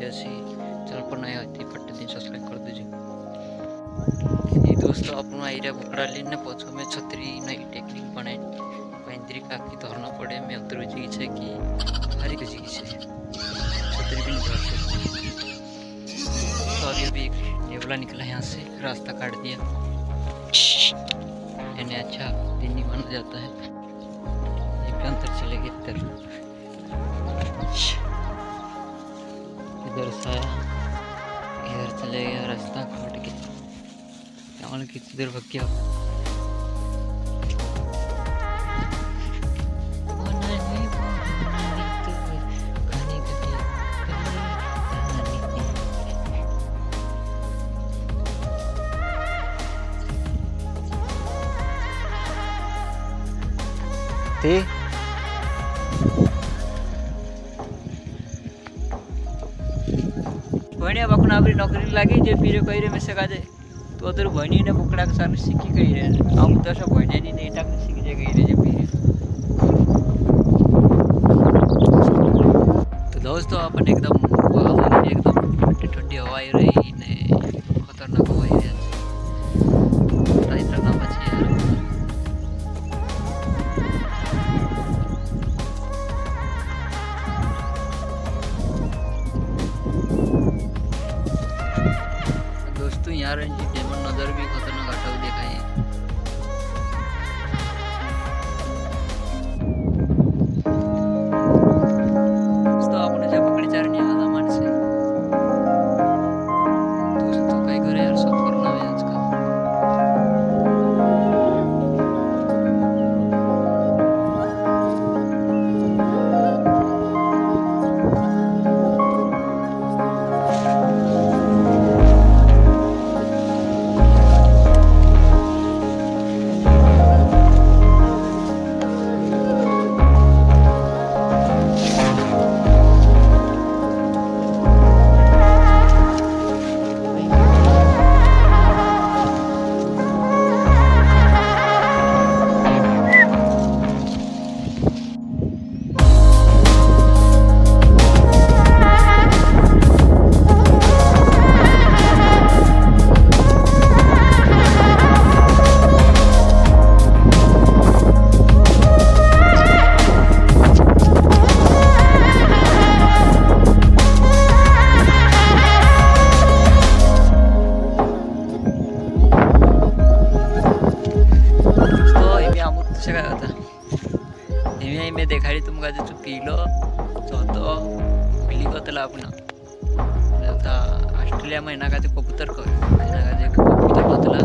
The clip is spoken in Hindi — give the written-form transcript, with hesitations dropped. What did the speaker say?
अच्छी चैनल पर नया होती फट दिन सब्सक्राइब कर दीजिए। दोस्तों अपन आईरा बुकड़ा लेने पछो में छतरी नई टेक्निक बनाई पैंतरी काकी धरना पड़े में उतर जी छे कि हरी जी छे छतरी भी नहीं धर तो अभी नेवला निकला यहाँ से रास्ता काट दिया। यानी अच्छा दिन नहीं माना जाता है। एक अंतर चलेगी इधर से आया इधर चले गया रास्ता काट के कितनी देर भाग गया। भैनी अब अपन आपरी नौकरी लगी जे पीरे कही में सका जाए तो अदर भैनी ने बुकड़ा के सामने सीखी कही रहे हम तो सब भैनी नहीं टाक सीखी जाए कही रहे जे पीरे। तो दोस्तों अपन एकदम ठंडी ठंडी हवा रही ने खतरनाक हवा रही रात ना बची यार। दोस्तों यहाँ रंजीत डेमन नजर भी खतरनाक अटक देखा है। दोस्तों आपने जब पकड़ी चारनी वाला मन से दोस्तों कई करे यार सब करना है आजकल। मैं देखाड़ी तुमका जो किलो चौथो बिली कतला अपना ऑस्ट्रेलिया में ना का कबूतर कबूतर कतला